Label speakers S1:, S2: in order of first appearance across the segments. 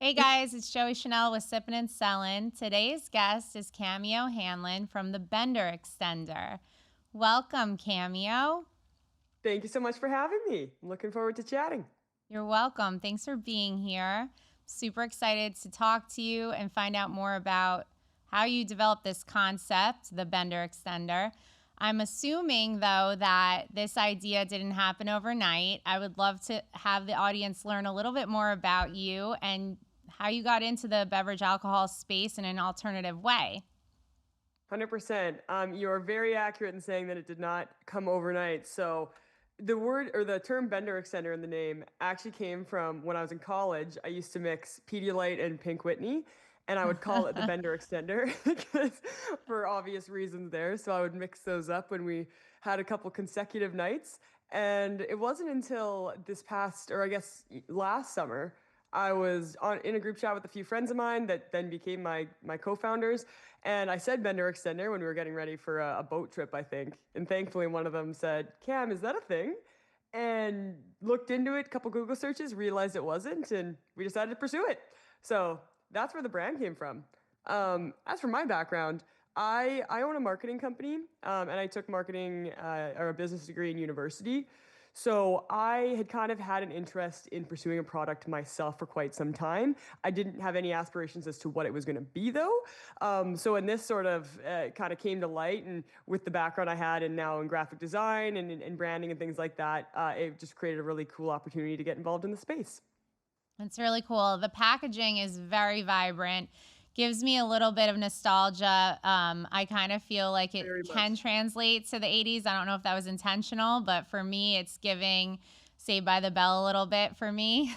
S1: Hey guys, it's Joey Chanel with Sippin' and Sellin'. Today's guest is Cameo Hanlon from the Bender Extender. Welcome, Cameo.
S2: Thank you so much for having me. I'm looking forward to chatting.
S1: You're welcome. Thanks for being here. Super excited to talk to you and find out more about how you developed this concept, the Bender Extender. I'm assuming, though, that this idea didn't happen overnight. I would love to have the audience learn a little bit more about you and how you got into the beverage alcohol space in an alternative way.
S2: 100%. You're very accurate in saying that it did not come overnight. So, the word or the term bender extender in the name actually came from when I was in college. I used to mix Pedialyte and Pink Whitney, and I would call it the bender extender because for obvious reasons there. So, I would mix those up when we had a couple consecutive nights. And it wasn't until this past, or I guess last summer, I was in a group chat with a few friends of mine that then became my co-founders, and I said bender extender when we were getting ready for a boat trip, I think. And thankfully, one of them said, "Cam, is that a thing?" And looked into it, a couple Google searches, realized it wasn't, and we decided to pursue it. So that's where the brand came from. As for my background, I own a marketing company, and I took marketing or a business degree in university. So I had kind of had an interest in pursuing a product myself for quite some time. I didn't have any aspirations as to what it was going to be, though. So when this sort of kind of came to light, and with the background I had and now in graphic design and branding and things like that, it just created a really cool opportunity to get involved in the space.
S1: It's really cool. The packaging is very vibrant, gives me a little bit of nostalgia. I kind of feel like it
S2: Very
S1: can
S2: much.
S1: translate to the 80s. I don't know if that was intentional, but for me, it's giving Saved by the Bell a little bit for me.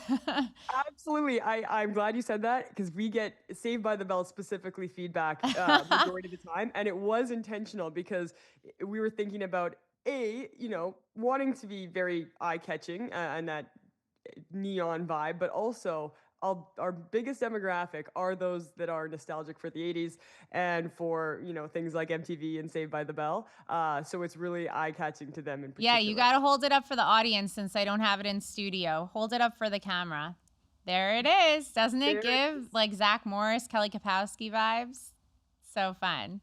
S2: Absolutely. I'm glad you said that because we get Saved by the Bell specifically feedback majority of the time. And it was intentional because we were thinking about wanting to be very eye-catching and that neon vibe, but also our biggest demographic are those that are nostalgic for the 80s and for, things like MTV and Saved by the Bell. So it's really eye-catching to them in
S1: Yeah, you
S2: particular.
S1: got to hold it up for the audience since I don't have it in studio. Hold it up for the camera. There it is. Doesn't it
S2: There it
S1: give
S2: is.
S1: like Zach Morris, Kelly Kapowski vibes? So fun.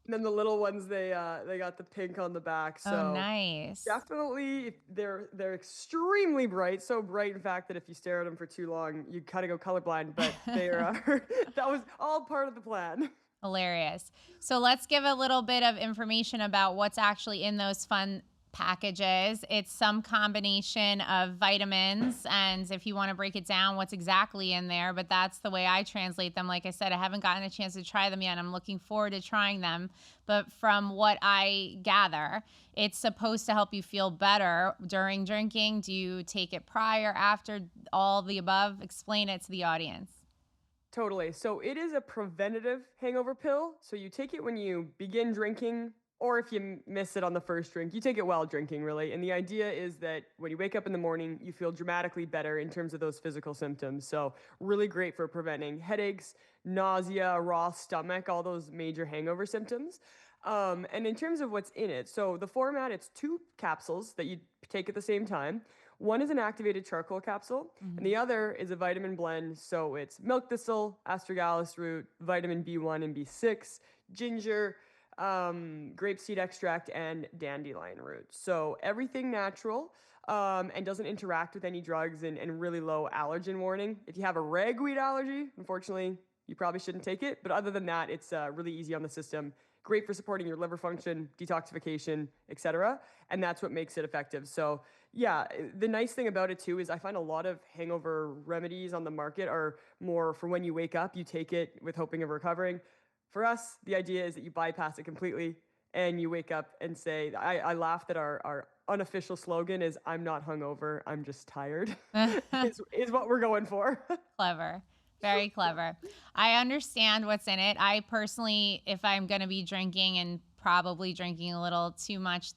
S2: And then the little ones, they got the pink on the back.
S1: Oh,
S2: So
S1: nice.
S2: definitely they're extremely bright. So bright, in fact, that if you stare at them for too long, you kind of go colorblind. But they are that was all part of the plan.
S1: Hilarious. So let's give a little bit of information about what's actually in those fun packages. It's some combination of vitamins, and if you want to break it down, what's exactly in there, but that's the way I translate them. Like I said, I haven't gotten a chance to try them yet. I'm looking forward to trying them. But from what I gather, it's supposed to help you feel better during drinking. Do you take it prior, after, all the above? Explain it to the audience.
S2: Totally. So it is a preventative hangover pill. So you take it when you begin drinking, or if you miss it on the first drink, you take it while drinking, really. And the idea is that when you wake up in the morning, you feel dramatically better in terms of those physical symptoms. So, really great for preventing headaches, nausea, raw stomach, all those major hangover symptoms. And in terms of what's in it, so the format, it's two capsules that you take at the same time. One is an activated charcoal capsule, and the other is a vitamin blend. So it's milk thistle, astragalus root, vitamin B1 and B6, ginger, grapeseed extract, and dandelion root. So everything natural and doesn't interact with any drugs and really low allergen warning. If you have a ragweed allergy, unfortunately, you probably shouldn't take it. But other than that, it's really easy on the system. Great for supporting your liver function, detoxification, etc. And that's what makes it effective. So, yeah, the nice thing about it too is I find a lot of hangover remedies on the market are more for when you wake up, you take it with hoping of recovering. For us, the idea is that you bypass it completely and you wake up and say, I laugh that our unofficial slogan is "I'm not hungover, I'm just tired," is what we're going for.
S1: Clever. Very clever. I understand what's in it. I personally, if I'm going to be drinking and probably drinking a little too much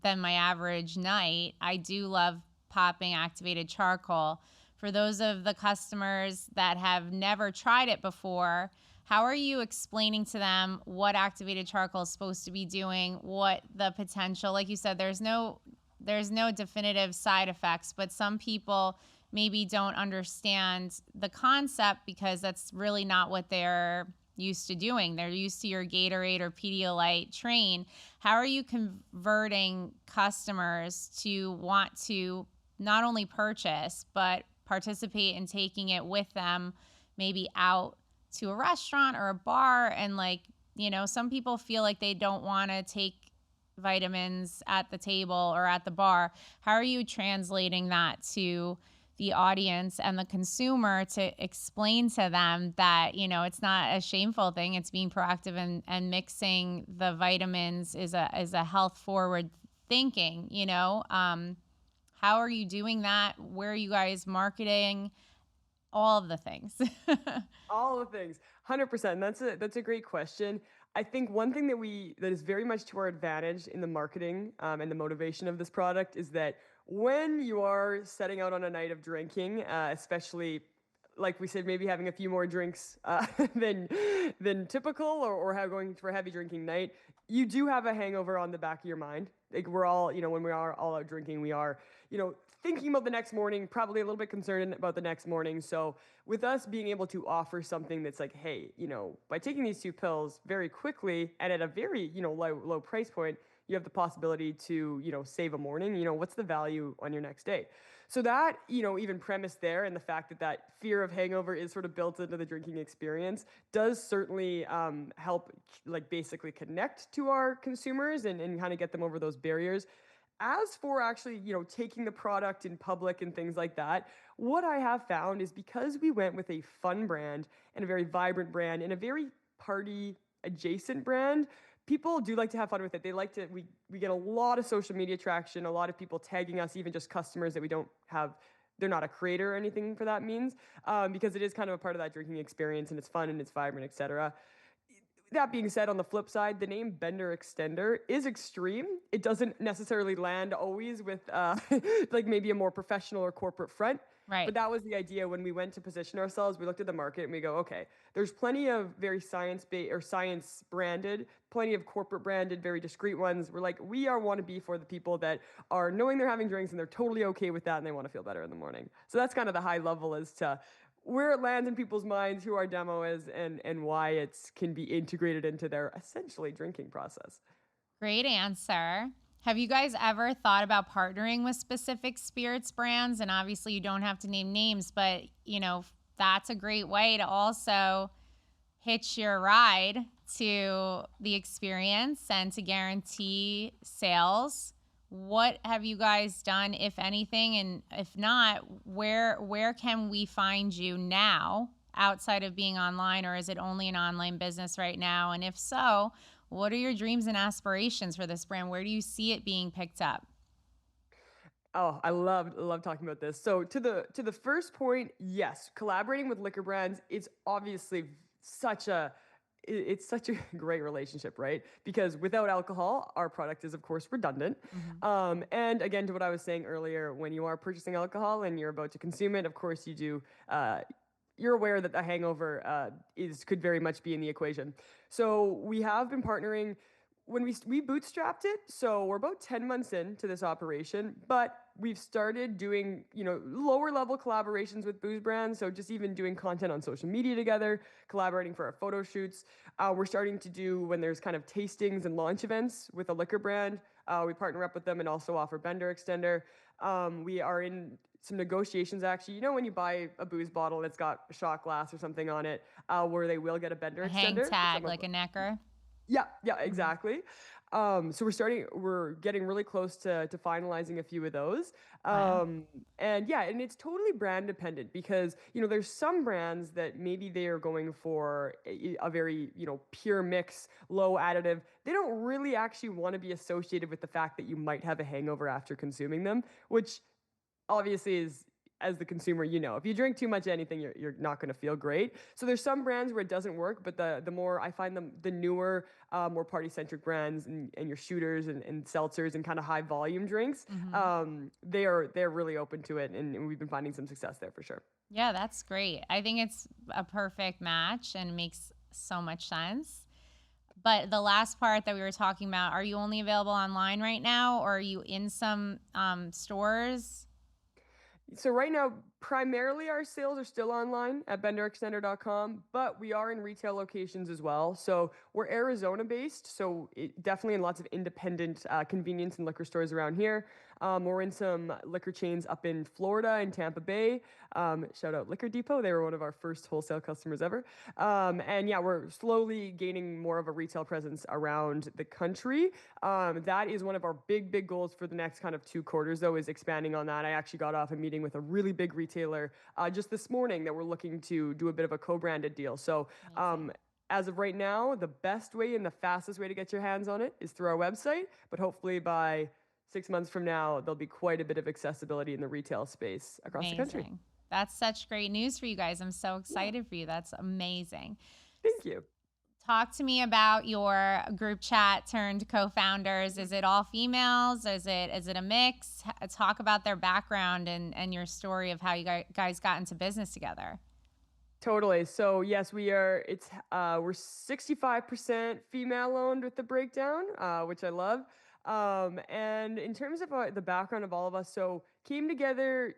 S1: than my average night, I do love popping activated charcoal. For those of the customers that have never tried it before, how are you explaining to them what activated charcoal is supposed to be doing, what the potential, like you said, there's no definitive side effects, but some people maybe don't understand the concept because that's really not what they're used to doing. They're used to your Gatorade or Pedialyte train. How are you converting customers to want to not only purchase, but participate in taking it with them, maybe out to a restaurant or a bar? And like, some people feel like they don't want to take vitamins at the table or at the bar. How are you translating that to the audience and the consumer to explain to them that, it's not a shameful thing, it's being proactive, and mixing the vitamins is a health forward thinking, how are you doing that? Where are you guys marketing? All of the things.
S2: All the things, 100%. That's a great question. I think one thing that is very much to our advantage in the marketing and the motivation of this product is that when you are setting out on a night of drinking, especially like we said, maybe having a few more drinks than typical, or going for a heavy drinking night, you do have a hangover on the back of your mind. Like we're all, when we are all out drinking, we are, thinking about the next morning, probably a little bit concerned about the next morning. So with us being able to offer something that's like, hey, by taking these 2 pills very quickly and at a very, low price point, you have the possibility to, save a morning. What's the value on your next day? So that, even premise there, and the fact that fear of hangover is sort of built into the drinking experience does certainly help, like, basically connect to our consumers and kind of get them over those barriers. As for actually, taking the product in public and things like that, what I have found is because we went with a fun brand and a very vibrant brand and a very party adjacent brand, people do like to have fun with it. They like to, we get a lot of social media traction, a lot of people tagging us, even just customers that we don't have, they're not a creator or anything for that means, because it is kind of a part of that drinking experience and it's fun and it's vibrant, etc. That being said, on the flip side, the name Bender Extender is extreme. It doesn't necessarily land always with like maybe a more professional or corporate front.
S1: Right.
S2: But that was the idea when we went to position ourselves. We looked at the market and we go, okay, there's plenty of very science-based or science branded, plenty of corporate branded, very discreet ones. We're like, we want to be for the people that are knowing they're having drinks and they're totally okay with that and they want to feel better in the morning. So that's kind of the high level as to where it lands in people's minds, who our demo is, and why it can be integrated into their essentially drinking process.
S1: Great answer. Have you guys ever thought about partnering with specific spirits brands? And obviously you don't have to name names, but that's a great way to also hitch your ride to the experience and to guarantee sales. What have you guys done, if anything? And if not, where can we find you now outside of being online, or is it only an online business right now? And if so, what are your dreams and aspirations for this brand? Where do you see it being picked up?
S2: Oh, I love talking about this. So to the first point, yes, collaborating with liquor brands is obviously such a it's such a great relationship, right? Because without alcohol, our product is of course redundant. And again, to what I was saying earlier, when you are purchasing alcohol and you're about to consume it, of course you do. You're aware that the hangover could very much be in the equation. So we have been partnering when we bootstrapped it. So we're about 10 months into this operation, but we've started doing, lower level collaborations with booze brands. So just even doing content on social media together, collaborating for our photo shoots. We're starting to do, when there's kind of tastings and launch events with a liquor brand, we partner up with them and also offer Bender Extender. We are in some negotiations, actually. When you buy a booze bottle that's got a shot glass or something on it, where they will get a Bender
S1: A
S2: Extender.
S1: hang tag, like a necker.
S2: Yeah, exactly. So we're getting really close to finalizing a few of those.
S1: Wow.
S2: And yeah, and it's totally brand dependent because, there's some brands that maybe they are going for a very, pure mix, low additive. They don't really actually want to be associated with the fact that you might have a hangover after consuming them, which obviously is, as the consumer, if you drink too much anything, you're not going to feel great. So there's some brands where it doesn't work, but the more I find the newer, more party centric brands and your shooters and seltzers and kind of high volume drinks, they're really open to it, and we've been finding some success there for sure.
S1: Yeah, that's great. I think it's a perfect match and makes so much sense. But the last part that we were talking about, are you only available online right now, or are you in some stores?
S2: So right now, Primarily, our sales are still online at benderextender.com, but we are in retail locations as well. So we're Arizona based, so definitely in lots of independent convenience and liquor stores around here. We're in some liquor chains up in Florida and Tampa Bay. Shout out Liquor Depot. They were one of our first wholesale customers ever. And yeah, we're slowly gaining more of a retail presence around the country. That is one of our big goals for the next kind of 2 quarters, though, is expanding on that. I actually got off a meeting with a really big retailer just this morning that we're looking to do a bit of a co-branded deal. So
S1: Amazing.
S2: as of right now, the best way and the fastest way to get your hands on it is through our website. But hopefully by 6 months from now, there'll be quite a bit of accessibility in the retail space across the country.
S1: Amazing. That's such great news for you guys. I'm so
S2: Yeah,
S1: excited for you. That's amazing.
S2: thank you.
S1: Talk to me about your group chat turned co-founders. Is it all females? Is it a mix? Talk about their background and your story of how you guys got into business together.
S2: Totally. So yes, we are. We're 65% female owned with the breakdown, which I love. And in terms of the background of all of us, so came together.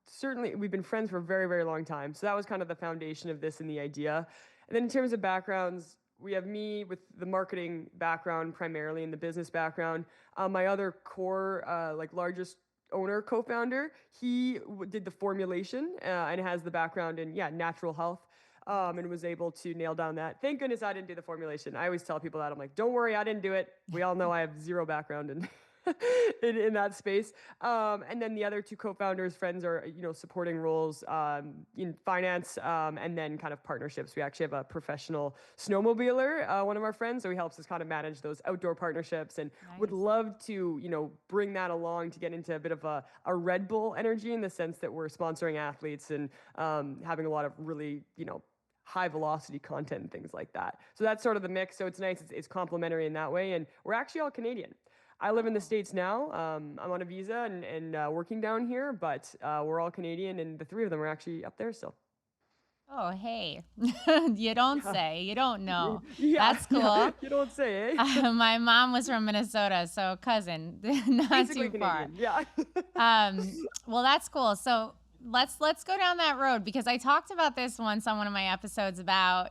S2: Certainly we've been friends for a very long time. So that was kind of the foundation of this and the idea. And then in terms of backgrounds, we have me with the marketing background primarily and the business background. My other core, largest owner, co-founder, he did the formulation and has the background in natural health. And was able to nail down that. Thank goodness I didn't do the formulation. I always tell people that. I'm like, don't worry, I didn't do it. We all know I have zero background in in that space. And then the other two co-founders, friends, are supporting roles in finance and then kind of partnerships. We actually have a professional snowmobiler, one of our friends, so he helps us kind of manage those outdoor partnerships, and would
S1: Nice.
S2: love to bring that along to get into a bit of a Red Bull energy, in the sense that we're sponsoring athletes and having a lot of really high velocity content and things like that. So that's sort of the mix. So it's nice. It's complementary in that way. And we're actually all Canadian. I live in the
S1: Oh.
S2: States now. I'm on a visa and working down here, but we're all Canadian, and the three of them are actually up there still.
S1: Oh, hey. You don't
S2: Yeah.
S1: say. You don't know.
S2: Yeah.
S1: That's
S2: Yeah.
S1: cool.
S2: You don't say, eh?
S1: My mom was from Minnesota, so cousin, not
S2: Basically
S1: too far.
S2: Canadian. Yeah.
S1: Well, that's cool. So let's go down that road, because I talked about this once on one of my episodes about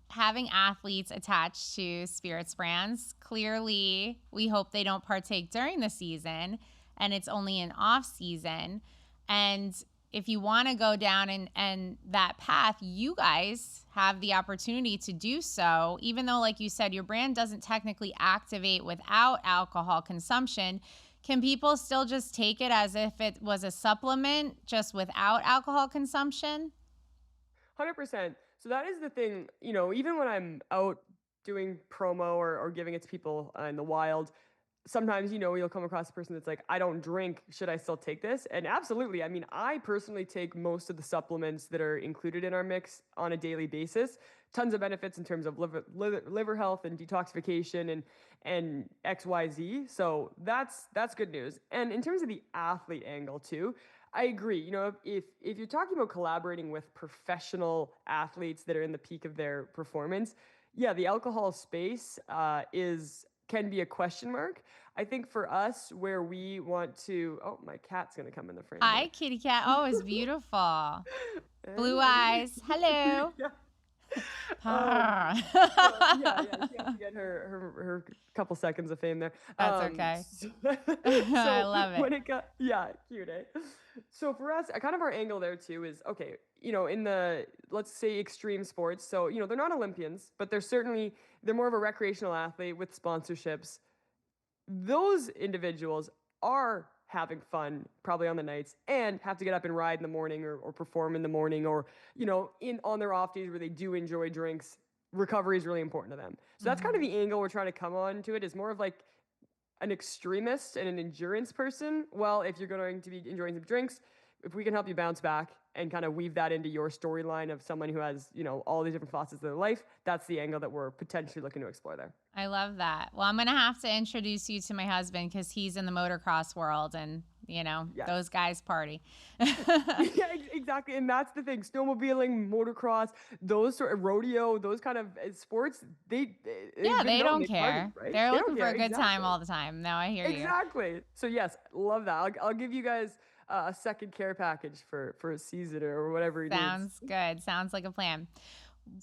S1: having athletes attached to spirits brands. Clearly, we hope they don't partake during the season, and it's only an off season. And if you want to go down and that path, you guys have the opportunity to do so, even though, like you said, your brand doesn't technically activate without alcohol consumption. Can people still just take it as if it was a supplement, just without alcohol consumption?
S2: 100%. So that is the thing, even when I'm out doing promo or giving it to people in the wild, sometimes, you'll come across a person that's like, I don't drink. Should I still take this? And absolutely. I mean, I personally take most of the supplements that are included in our mix on a daily basis. Tons of benefits in terms of liver health and detoxification and XYZ. So that's good news. And in terms of the athlete angle too, I agree. If you're talking about collaborating with professional athletes that are in the peak of their performance, yeah, the alcohol space can be a question mark. I think for us, where we want to, oh, my cat's gonna come in the frame
S1: Hi,
S2: here.
S1: kitty cat. Oh, it's beautiful. Blue
S2: Hey.
S1: eyes. Hello.
S2: Yeah. Um,
S1: Purr.
S2: so yeah, she has to get her couple seconds of fame there.
S1: That's okay.
S2: So,
S1: I
S2: so
S1: love it.
S2: when it got cute, eh? So for us, kind of our angle there too is okay. In the, let's say, extreme sports. So they're not Olympians, but they're more of a recreational athlete with sponsorships. Those individuals are having fun probably on the nights and have to get up and ride in the morning or perform in the morning, or in on their off days where they do enjoy drinks. Recovery is really important to them, so that's kind of
S1: Mhm.
S2: the angle we're trying to come on to it, is more of like an extremist and an endurance person. Well, if you're going to be enjoying some drinks, if we can help you bounce back and kind of weave that into your storyline of someone who has all these different facets of their life, that's the angle that we're potentially looking to explore there.
S1: I love that. Well, I'm going to have to introduce you to my husband, because he's in the motocross world, and,
S2: Yes.
S1: those guys party.
S2: Yeah, exactly. And that's the thing. Snowmobiling, motocross, those sort of rodeo, those kind of sports, they've
S1: Yeah,
S2: been
S1: they
S2: known,
S1: don't
S2: they party,
S1: care.
S2: right?
S1: They're
S2: They
S1: looking
S2: don't
S1: for
S2: care.
S1: a good time
S2: Exactly.
S1: all the time. No, I hear you.
S2: Exactly. So yes, love that. I'll give you guys a second care package for a season or whatever he needs.
S1: Sounds good. Sounds like a plan.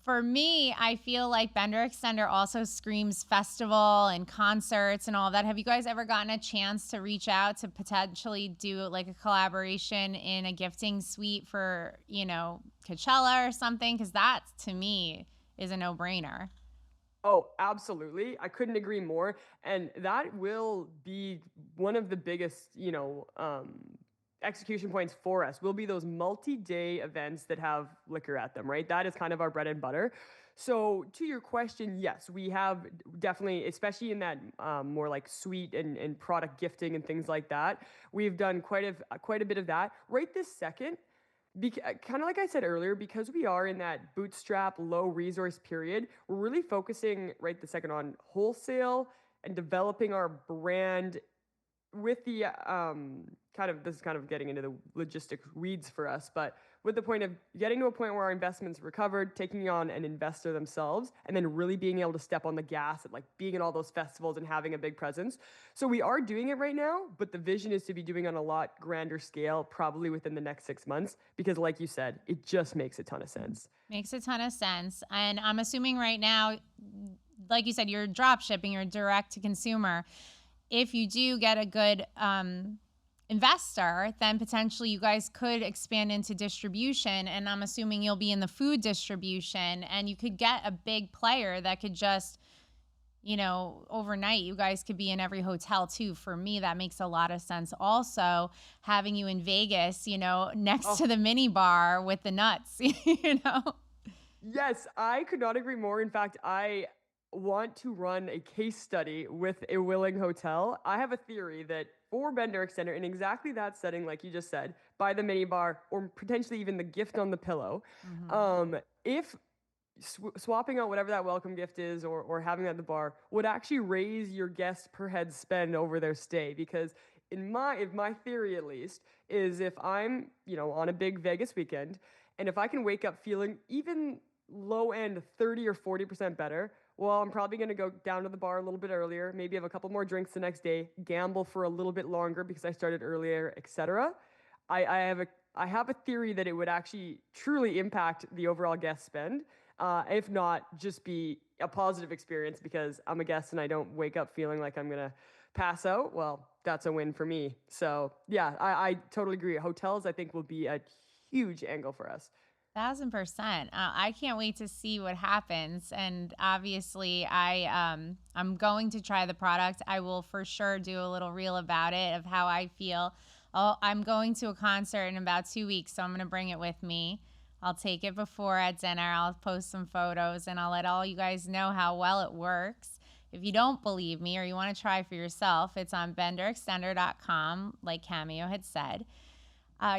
S1: For me, I feel like Bender Extender also screams festival and concerts and all that. Have you guys ever gotten a chance to reach out to potentially do like a collaboration in a gifting suite for, Coachella or something? Because that to me is a no brainer.
S2: Oh, absolutely. I couldn't agree more. And that will be one of the biggest, execution points for us will be those multi-day events that have liquor at them, right? That is kind of our bread and butter. So to your question, yes, we have definitely, especially in that more like sweet and product gifting and things like that. We've done quite a bit of that. Right this second, kind of like I said earlier, because we are in that bootstrap low resource period, we're really focusing right the second on wholesale and developing our brand with the kind of this is kind of getting into the logistics weeds for us, but with the point of getting to a point where our investments recovered, taking on an investor themselves, and then really being able to step on the gas and like being in all those festivals and having a big presence. So we are doing it right now, but the vision is to be doing on a lot grander scale, probably within the next 6 months, because like you said, it just makes a ton of sense.
S1: Makes a ton of sense. And I'm assuming right now, like you said, you're drop shipping, you're direct to consumer. If you do get a good investor, then potentially you guys could expand into distribution. And I'm assuming you'll be in the food distribution and you could get a big player that could just, overnight, you guys could be in every hotel too. For me, that makes a lot of sense. Also, having you in Vegas, next
S2: Oh,
S1: to the mini bar with the nuts,
S2: yes, I could not agree more. In fact, I want to run a case study with a willing hotel. I have a theory that for Bender Extender, in exactly that setting, like you just said, by the minibar or potentially even the gift on the pillow,
S1: Mhm.
S2: if swapping out whatever that welcome gift is or having that at the bar would actually raise your guest per head spend over their stay because my theory at least is if I'm on a big Vegas weekend and if I can wake up feeling even low end 30 or 40% better, well, I'm probably going to go down to the bar a little bit earlier, maybe have a couple more drinks the next day, gamble for a little bit longer because I started earlier, etc. I have a theory that it would actually truly impact the overall guest spend, if not just be a positive experience because I'm a guest and I don't wake up feeling like I'm gonna pass out. Well, that's a win for me. So yeah, I totally agree. Hotels I think will be a huge angle for us.
S1: 1,000%. I can't wait to see what happens. And obviously, I'm going to try the product. I will for sure do a little reel about it of how I feel. I'm going to a concert in about 2 weeks, so I'm going to bring it with me. I'll take it before at dinner. I'll post some photos and I'll let all you guys know how well it works. If you don't believe me or you want to try for yourself, it's on benderextender.com, like Cameo had said.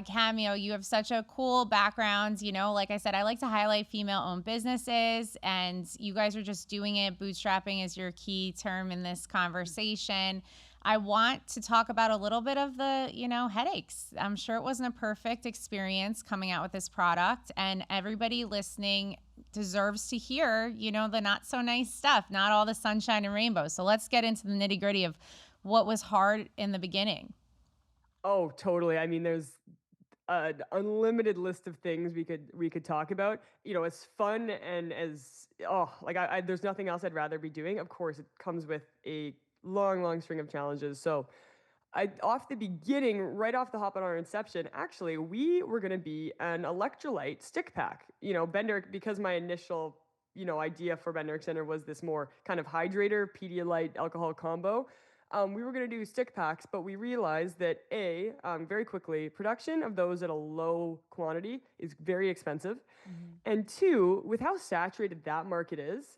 S1: Cameo, you have such a cool background. Like I said, I like to highlight female owned businesses, and you guys are just doing it. Bootstrapping is your key term in this conversation. I want to talk about a little bit of the, headaches. I'm sure it wasn't a perfect experience coming out with this product, and everybody listening deserves to hear, the not so nice stuff, not all the sunshine and rainbows. So let's get into the nitty gritty of what was hard in the beginning.
S2: Oh, totally. I mean, there's an unlimited list of things we could talk about. As fun and as like there's nothing else I'd rather be doing. Of course, it comes with a long string of challenges. So I off the beginning, right off the hop on our inception, actually, we were gonna be an electrolyte stick pack. Bender because my initial idea for Bender Extender was this more kind of hydrator Pedialyte alcohol combo. We were going to do stick packs, but we realized that very quickly, production of those at a low quantity is very expensive.
S1: Mhm.
S2: And two, with how saturated that market is,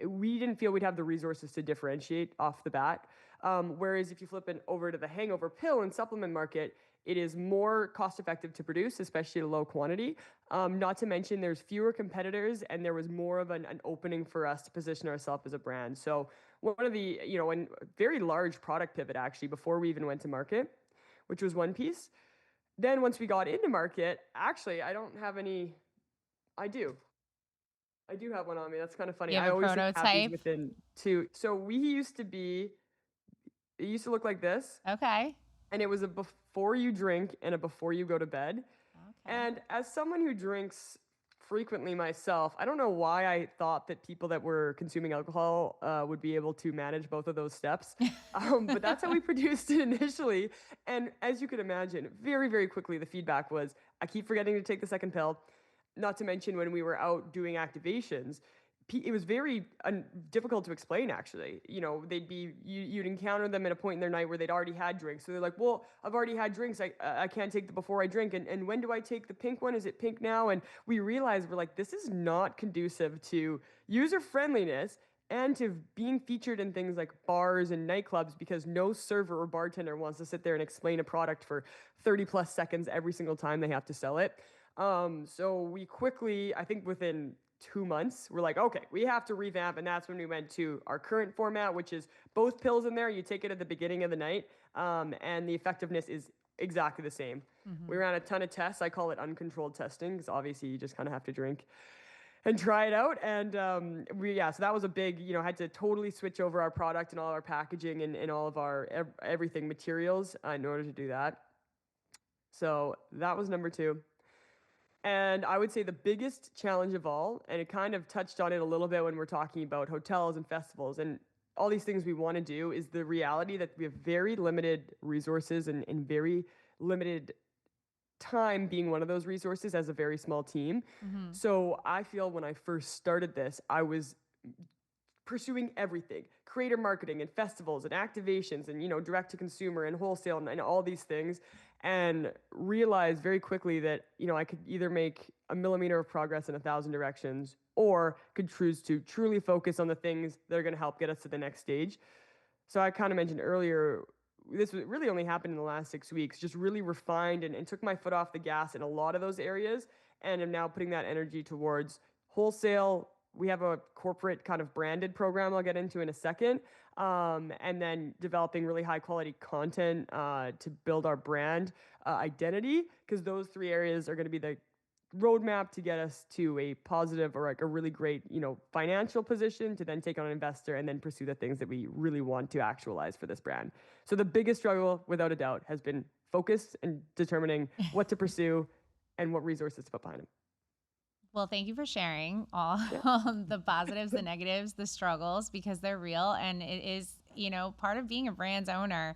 S2: we didn't feel we'd have the resources to differentiate off the bat. Whereas if you flip it over to the hangover pill and supplement market, it is more cost effective to produce, especially at a low quantity. Not to mention, there's fewer competitors, and there was more of an opening for us to position ourselves as a brand. So one of the and very large product pivot actually before we even went to market, which was one piece. Then once we got into market, actually I don't have any. I do. I do have one on me. That's kind of funny.
S1: You have
S2: I
S1: a
S2: always seem to have these
S1: prototype?
S2: within two. So we used to be. It used to look like this,
S1: Okay.
S2: and it was a before before you drink and a before you go to bed.
S1: Okay.
S2: And as someone who drinks frequently myself, I don't know why I thought that people that were consuming alcohol would be able to manage both of those steps. But that's how we produced it initially. And as you can imagine, very, very quickly, the feedback was I keep forgetting to take the second pill. Not to mention when we were out doing activations, it was very difficult to explain. Actually, they'd be you'd encounter them at a point in their night where they'd already had drinks, so they're like, "Well, I've already had drinks. I can't take the before I drink, and when do I take the pink one? Is it pink now?" And we realized we're like, this is not conducive to user friendliness and to being featured in things like bars and nightclubs because no server or bartender wants to sit there and explain a product for 30 plus seconds every single time they have to sell it. So we quickly, I think within 2 months, we're like, okay, we have to revamp. And that's when we went to our current format, which is both pills in there. You take it at the beginning of the night, and the effectiveness is exactly the same. We
S1: Hmm.
S2: ran a ton of tests. I call it uncontrolled testing because obviously you just kind of have to drink and try it out. And so that was a big, had to totally switch over our product and all our packaging and all of our everything materials in order to do that. So that was number two. And I would say the biggest challenge of all, and it kind of touched on it a little bit when we're talking about hotels and festivals and all these things we want to do, is the reality that we have very limited resources and very limited time being one of those resources as a very small team.
S1: Hmm.
S2: So I feel when I first started this, I was pursuing everything, creator marketing and festivals and activations and direct to consumer and wholesale and all these things, and realized very quickly that I could either make a millimeter of progress in 1,000 directions or could choose to truly focus on the things that are going to help get us to the next stage. So I kind of mentioned earlier, this really only happened in the last 6 weeks, just really refined and took my foot off the gas in a lot of those areas, and am now putting that energy towards wholesale. We have a corporate kind of branded program I'll get into in a second. And then developing really high quality content to build our brand identity, because those three areas are going to be the roadmap to get us to a positive or like a really great, financial position to then take on an investor and then pursue the things that we really want to actualize for this brand. So the biggest struggle, without a doubt, has been focus and determining what to pursue and what resources to put behind them.
S1: Well, thank you for sharing all
S2: Yeah.
S1: the positives, the negatives, the struggles, because they're real. And it is, part of being a brand's owner.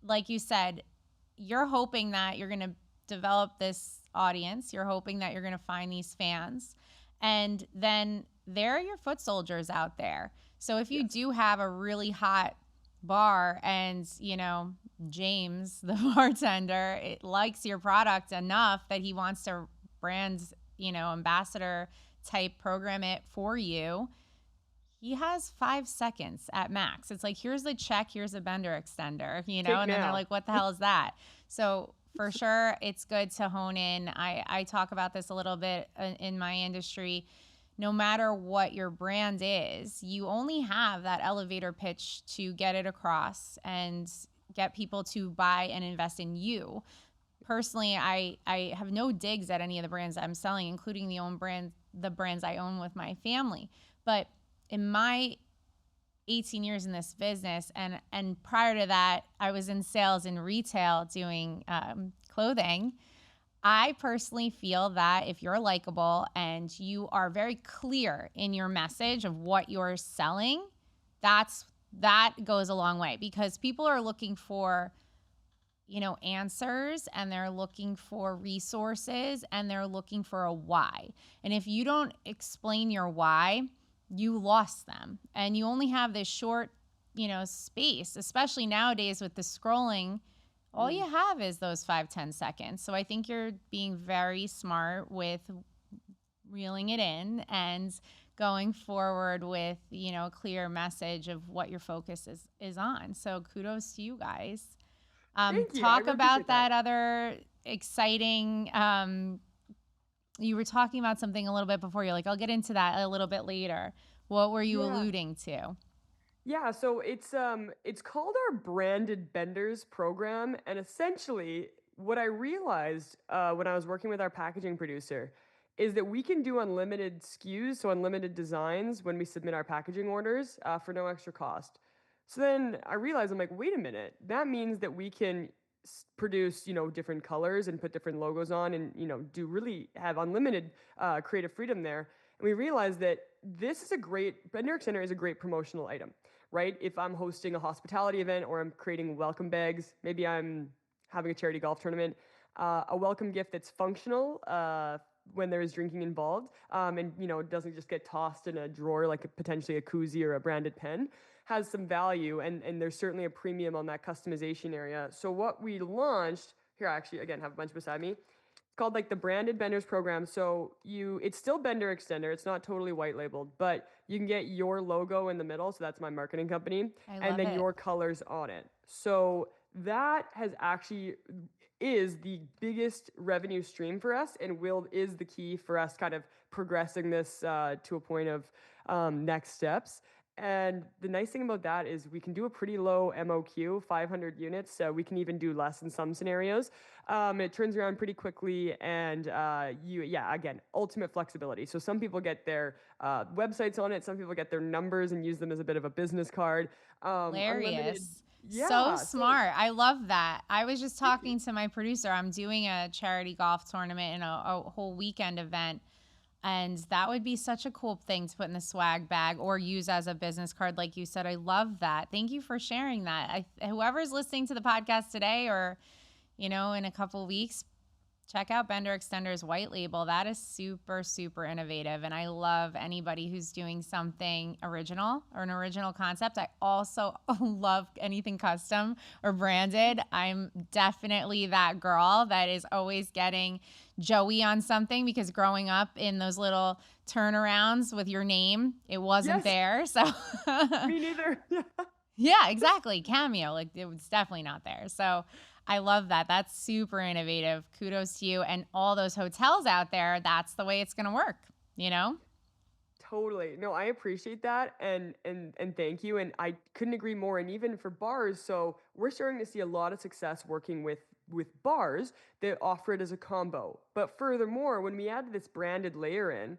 S1: Like you said, you're hoping that you're going to develop this audience. You're hoping that you're going to find these fans. And then there are your foot soldiers out there. So if you
S2: Yes.
S1: do have a really hot bar and, James, the bartender, it likes your product enough that he wants to brand, ambassador type program it for you, he has 5 seconds at max. It's like, here's the check, here's a bender extender,
S2: Take
S1: and then they're
S2: now.
S1: like, what the hell is that? So for sure, it's good to hone in. I talk about this a little bit in my industry. No matter what your brand is, you only have that elevator pitch to get it across and get people to buy and invest in you. Personally, I have no digs at any of the brands I'm selling, including the brands I own with my family. But in my 18 years in this business, and prior to that, I was in sales and retail doing clothing. I personally feel that if you're likable and you are very clear in your message of what you're selling, that goes a long way, because people are looking for answers, and they're looking for resources, and they're looking for a why. And if you don't explain your why, you lost them. And you only have this short, space, especially nowadays with the scrolling. All
S2: Mm.
S1: you have is those 5-10 seconds. So I think you're being very smart with reeling it in and going forward with, a clear message of what your focus is on. So kudos to you guys.
S2: Thank you. I
S1: Talk
S2: really
S1: about
S2: appreciate that.
S1: that other exciting. You were talking about something a little bit before. You're like, I'll get into that a little bit later. What were you
S2: Yeah.
S1: alluding to?
S2: Yeah, so it's called our branded benders program, and essentially what I realized when I was working with our packaging producer is that we can do unlimited SKUs, so unlimited designs, when we submit our packaging orders for no extra cost. So then I realized, I'm like, wait a minute, that means that we can produce, different colors and put different logos on, and, do really have unlimited creative freedom there. And we realized that Bender Extender is a great promotional item, right? If I'm hosting a hospitality event or I'm creating welcome bags, maybe I'm having a charity golf tournament, a welcome gift that's functional when there's drinking involved, and it doesn't just get tossed in a drawer like potentially a koozie or a branded pen, has some value, and there's certainly a premium on that customization area. So what we launched here, I actually again have a bunch beside me. It's called like the branded Benders program. So it's still Bender Extender. It's not totally white labeled, but you can get your logo in the middle. So that's my marketing company,
S1: I
S2: and
S1: love
S2: then
S1: it.
S2: your colors on it. So that has actually is the biggest revenue stream for us, and will is the key for us kind of progressing this to a point of next steps. And the nice thing about that is we can do a pretty low MOQ, 500 units. So we can even do less in some scenarios. It turns around pretty quickly, and again, ultimate flexibility. So some people get their websites on it. Some people get their numbers and use them as a bit of a business card. Unlimited.
S1: Hilarious. So
S2: Yeah. So
S1: smart. I love that. I was just talking to my producer. I'm doing a charity golf tournament and a whole weekend event. And that would be such a cool thing to put in the swag bag or use as a business card, like you said. I love that. Thank you for sharing that. Whoever's listening to the podcast today or, in a couple weeks, check out Bender Extender's white label. That is super, super innovative. And I love anybody who's doing something original or an original concept. I also love anything custom or branded. I'm definitely that girl that is always getting Joey on something, because growing up in those little turnarounds with your name, it wasn't
S2: yes,
S1: there. So
S2: me neither.
S1: yeah, exactly. Cameo, like it was definitely not there. So I love that. That's super innovative. Kudos to you. And all those hotels out there, that's the way it's going to work, you know?
S2: Totally. No, I appreciate that, and thank you. And I couldn't agree more. And even for bars, so we're starting to see a lot of success working with bars that offer it as a combo. But furthermore, when we add this branded layer in,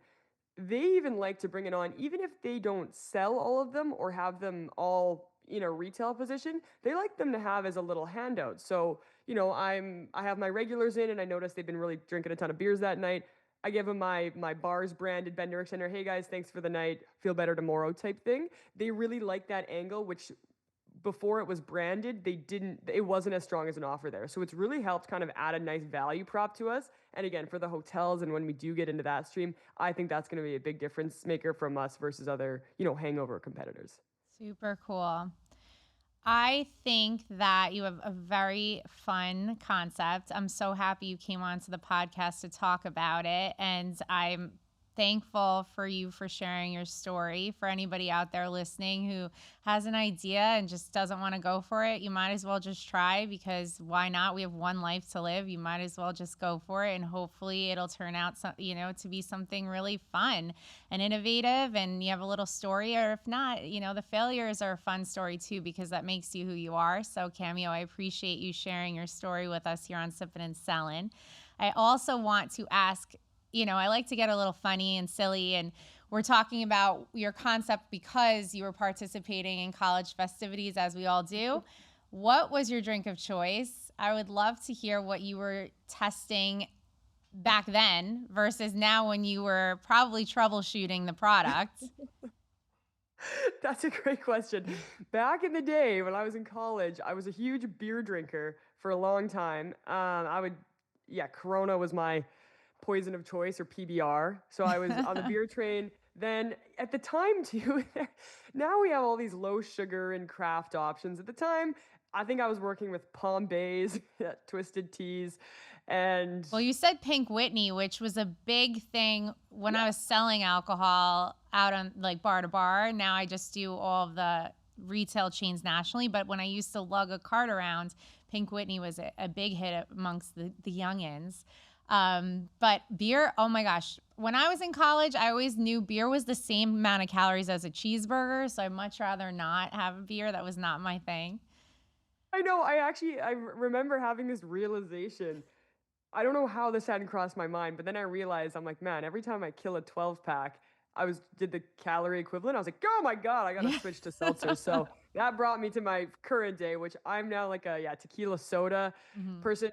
S2: they even like to bring it on, even if they don't sell all of them or have them all in a retail position. They like them to have as a little handout. So I have my regulars in, and I notice they've been really drinking a ton of beers that night. I give them my bars branded Bender Extender. Hey guys, thanks for the night. Feel better tomorrow type thing. They really like that angle, which before it was branded, it wasn't as strong as an offer there. So it's really helped kind of add a nice value prop to us. And again, for the hotels, and when we do get into that stream, I think that's going to be a big difference maker from us versus other, hangover competitors.
S1: Super cool. I think that you have a very fun concept. I'm so happy you came onto the podcast to talk about it. And I'm thankful for you for sharing your story. For anybody out there listening who has an idea and just doesn't want to go for it, you might as well just try, because why not? We have one life to live. You might as well just go for it, and hopefully it'll turn out to be something really fun and innovative, and you have a little story. Or if not, the failures are a fun story too, because that makes you who you are. So Cameo, I appreciate you sharing your story with us here on Sippin' and Sellin'. I also want to ask, I like to get a little funny and silly, and we're talking about your concept because you were participating in college festivities, as we all do. What was your drink of choice? I would love to hear what you were testing back then versus now, when you were probably troubleshooting the product.
S2: That's a great question. Back in the day when I was in college, I was a huge beer drinker for a long time. Corona was my poison of choice, or PBR. So I was on the beer train. Then at the time too, now we have all these low sugar and craft options. At the time, I think I was working with Palm Bays, Twisted Teas, and
S1: Well, you said Pink Whitney, which was a big thing when I was selling alcohol out on like bar to bar. Now I just do all of the retail chains nationally. But when I used to lug a cart around, Pink Whitney was a big hit amongst the youngins. But beer, oh my gosh. When I was in college, I always knew beer was the same amount of calories as a cheeseburger. So I'd much rather not have a beer. That was not my thing.
S2: I know. I remember having this realization. I don't know how this hadn't crossed my mind, but then I realized, I'm like, man, every time I kill a 12 pack, did the calorie equivalent. I was like, oh my God, I gotta
S1: Yeah.
S2: switch to seltzer. So that brought me to my current day, which I'm now like a tequila soda
S1: Mhm.
S2: person.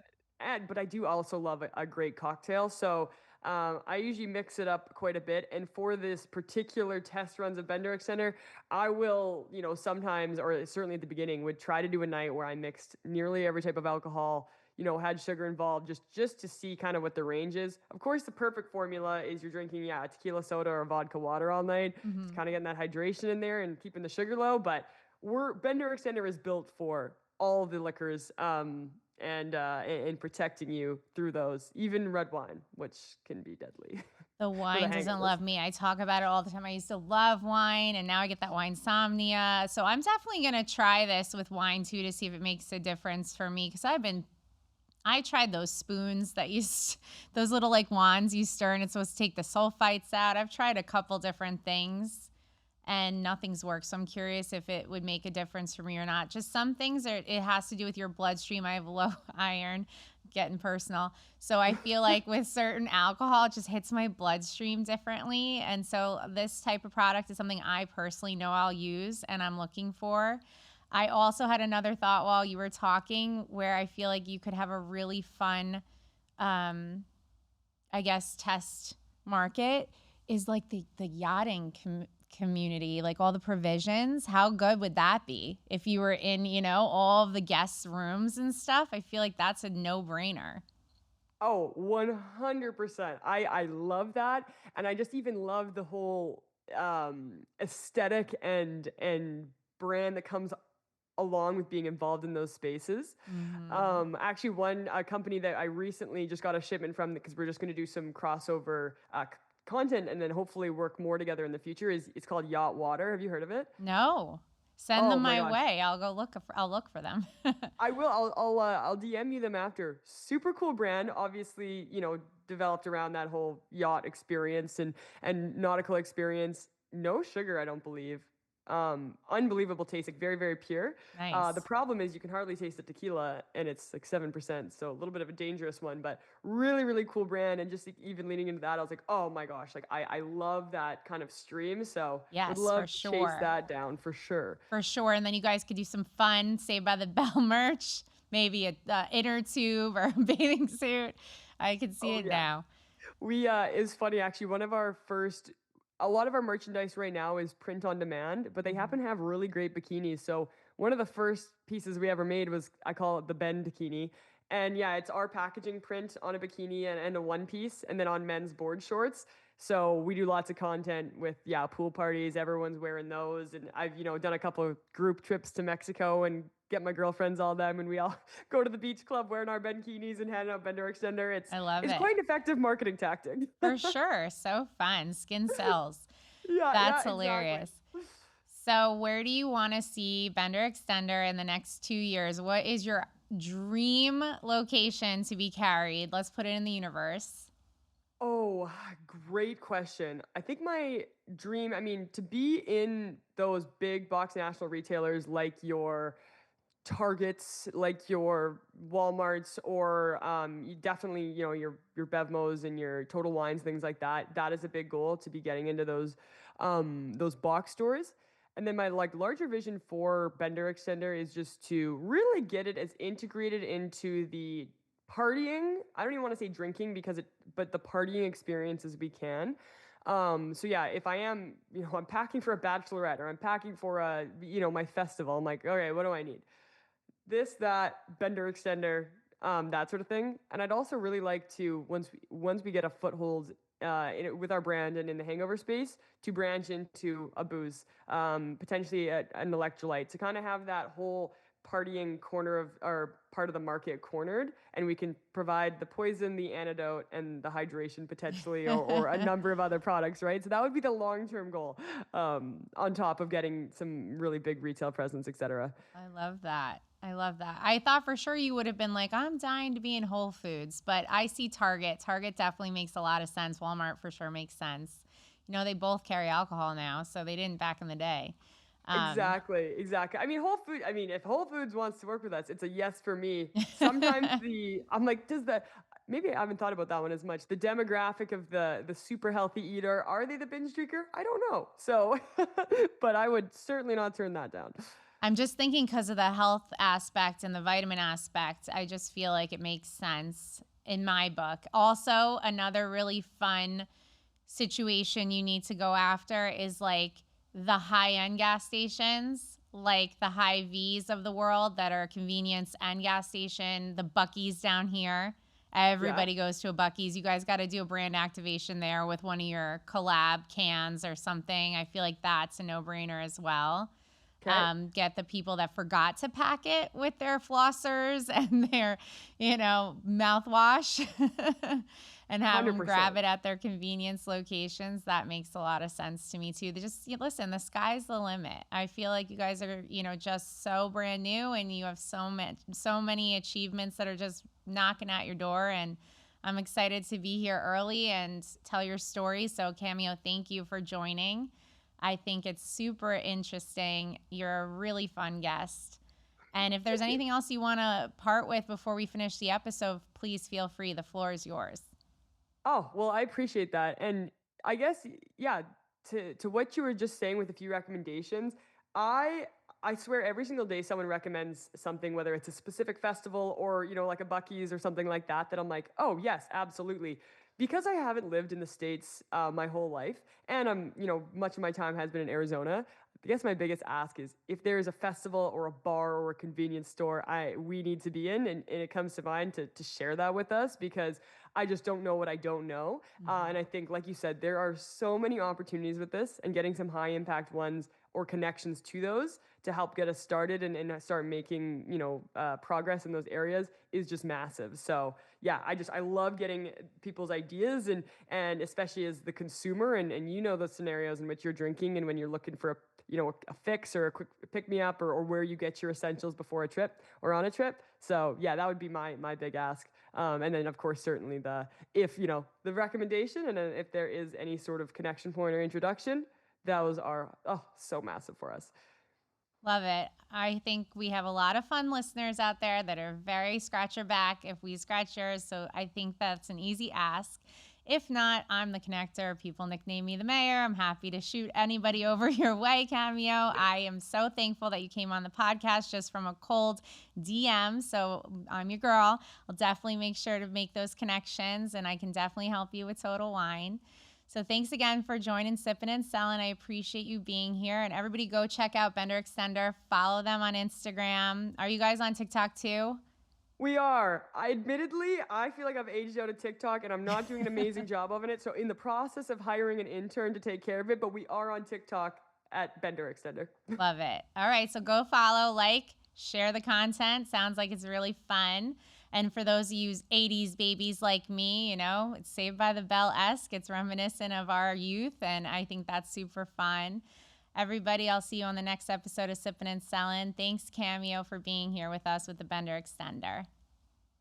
S2: But I do also love a great cocktail. So I usually mix it up quite a bit. And for this particular test runs of Bender Extender, I will, sometimes, or certainly at the beginning, would try to do a night where I mixed nearly every type of alcohol, had sugar involved, just to see kind of what the range is. Of course, the perfect formula is you're drinking, a tequila soda or vodka water all night. It's
S1: Mhm.
S2: kind of getting that hydration in there and keeping the sugar low. But Bender Extender is built for all the liquors. And protecting you through those, even red wine, which can be deadly
S1: The
S2: for the
S1: wine doesn't
S2: hangovers.
S1: love me. I talk about it all the time. I used to love wine and now I get that wine insomnia. So I'm definitely going to try this with wine too to see if it makes a difference for me cuz I tried those spoons that those little like wands you stir and it's supposed to take the sulfites out. I've tried a couple different things and nothing's worked. So I'm curious if it would make a difference for me or not. Just some things it has to do with your bloodstream. I have low iron, getting personal. So I feel like with certain alcohol, it just hits my bloodstream differently. And so this type of product is something I personally know I'll use and I'm looking for. I also had another thought while you were talking where I feel like you could have a really fun, um, I guess, test market is like the yachting community, like all the provisions. How good would that be if you were in, all of the guest rooms and stuff? I feel like that's a no brainer.
S2: Oh, 100%. I love that. And I just even love the whole aesthetic and brand that comes along with being involved in those spaces.
S1: Hmm.
S2: Actually, one company that I recently just got a shipment from because we're just going to do some crossover content and then hopefully work more together in the future is it's called Yacht Water. Have you heard of it?
S1: No, send
S2: Oh
S1: them
S2: my
S1: my
S2: gosh.
S1: way. I'll look for them.
S2: I will. I'll DM you them after. Super cool brand. Obviously, developed around that whole yacht experience and nautical experience. No sugar, I don't believe. Unbelievable taste, like very very pure. The
S1: Nice.
S2: problem is you can hardly taste the tequila, and it's like 7%, so a little bit of a dangerous one. But really really cool brand, and just like, even leading into that, I was like, oh my gosh, like I love that kind of stream. So would
S1: Yes, for
S2: love to chase
S1: sure.
S2: that down for sure.
S1: For sure. And then you guys could do some fun Saved by the Bell merch, maybe a inner tube or a bathing suit. I can see
S2: Oh
S1: it
S2: yeah.
S1: now.
S2: We It's funny actually. A lot of our merchandise right now is print on demand, but they happen
S1: Mhm.
S2: to have really great bikinis. So one of the first pieces we ever made was I call it the Ben bikini, and yeah, it's our packaging print on a bikini and a one piece, and then on men's board shorts. So we do lots of content with pool parties. Everyone's wearing those, and I've done a couple of group trips to Mexico and get my girlfriends all them, and we all go to the beach club wearing our bikinis and handing out Bender Extender. It's
S1: I love
S2: it's
S1: it.
S2: quite an effective marketing tactic.
S1: For sure. So fun. Skin cells.
S2: Yeah,
S1: That's
S2: yeah, exactly.
S1: hilarious. So, where do you want to see Bender Extender in the next 2 years? What is your dream location to be carried? Let's put it in the universe.
S2: Oh, great question. I think my dream, I mean, to be in those big box national retailers like your Targets, like your Walmarts, or you definitely, your Bevmos and your Total Wines, things like that. That is a big goal to be getting into those box stores. And then my like larger vision for Bender Extender is just to really get it as integrated into the partying. I don't even want to say drinking but the partying experience as we can. So yeah, if I am, I'm packing for a bachelorette or I'm packing for my festival, I'm like, okay, what do I need? This, that, Bender Extender, that sort of thing. And I'd also really like to once we get a foothold with our brand and in the hangover space, to branch into a booze, potentially an electrolyte, to kind of have that whole partying corner of or part of the market cornered, and we can provide the poison, the antidote, and the hydration potentially, or a number of other products, right? So that would be the long term goal, on top of getting some really big retail presence, etc.
S1: I love that. I love that. I thought for sure you would have been like, I'm dying to be in Whole Foods, but I see Target. Target definitely makes a lot of sense. Walmart for sure makes sense. They both carry alcohol now, so they didn't back in the day. Um,
S2: Exactly, exactly. I mean, if Whole Foods wants to work with us, it's a yes for me. Sometimes I'm like, does the maybe I haven't thought about that one as much. The demographic of the super healthy eater, are they the binge drinker? I don't know. So, but I would certainly not turn that down.
S1: I'm just thinking because of the health aspect and the vitamin aspect, I just feel like it makes sense in my book. Also, another really fun situation you need to go after is like the high-end gas stations, like the Hy-Vees of the world that are convenience and gas station, the Buc-ee's down here.
S2: Yeah.
S1: Everybody goes to a Buc-ee's. You guys got to do a brand activation there with one of your collab cans or something. I feel like that's a no-brainer as well.
S2: Okay.
S1: Get the people that forgot to pack it with their flossers and their, mouthwash and have them
S2: 100%.
S1: grab it at their convenience locations. That makes a lot of sense to me too. They just listen, the sky's the limit. I feel like you guys are, just so brand new and you have so many achievements that are just knocking at your door, and I'm excited to be here early and tell your story. So Cameo, thank you for joining. I think it's super interesting. You're a really fun guest. And if there's
S2: Thank you.
S1: anything else you want to part with before we finish the episode, please feel free. The floor is yours.
S2: Oh, well, I appreciate that. And I guess, yeah, to what you were just saying with a few recommendations, I I swear every single day someone recommends something, whether it's a specific festival or, like a Bucky's or something like that, that I'm like, oh, yes, absolutely. Because I haven't lived in the States my whole life, and much of my time has been in Arizona. I guess my biggest ask is if there is a festival or a bar or a convenience store we need to be in, and it comes to mind to share that with us, because I just don't know what I don't know. And I think, like you said, there are so many opportunities with this, and getting some high impact ones or connections to those to help get us started and start making progress in those areas is just massive. So yeah, I love getting people's ideas, and especially as the consumer, and the scenarios in which you're drinking and when you're looking for a fix or a quick pick me up, or where you get your essentials before a trip or on a trip. So yeah, that would be my big ask. And then of course certainly if the recommendation, and then if there is any sort of connection point or introduction, those are so massive for us.
S1: Love it. I think we have a lot of fun listeners out there that are very scratch your back if we scratch yours. So I think that's an easy ask. If not, I'm the connector. People nickname me the mayor. I'm happy to shoot anybody over your way, Cameo. I am so thankful that you came on the podcast just from a cold DM. So I'm your girl. I'll definitely make sure to make those connections, and I can definitely help you with Total Wine. So thanks again for joining Sippin' and Sellin'. I appreciate you being here. And everybody go check out Bender Extender. Follow them on Instagram. Are you guys on TikTok too?
S2: We are. I feel like I've aged out of TikTok, and I'm not doing an amazing job of it. So in the process of hiring an intern to take care of it, but we are on TikTok at Bender Extender.
S1: Love it. All right. So go follow, share the content. Sounds like it's really fun. And for those of you 80s babies like me, it's Saved by the Bell-esque. It's reminiscent of our youth, and I think that's super fun. Everybody, I'll see you on the next episode of Sippin' and Sellin'. Thanks, Cameo, for being here with us with the Bender Extender.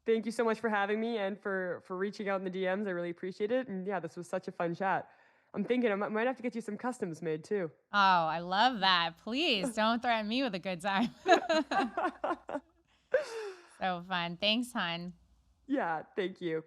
S2: Thank you so much for having me, and for reaching out in the DMs. I really appreciate it. And yeah, this was such a fun chat. I'm thinking I might have to get you some customs made too.
S1: Oh, I love that. Please don't threaten me with a good time. So fun. Thanks, hon.
S2: Yeah, thank you.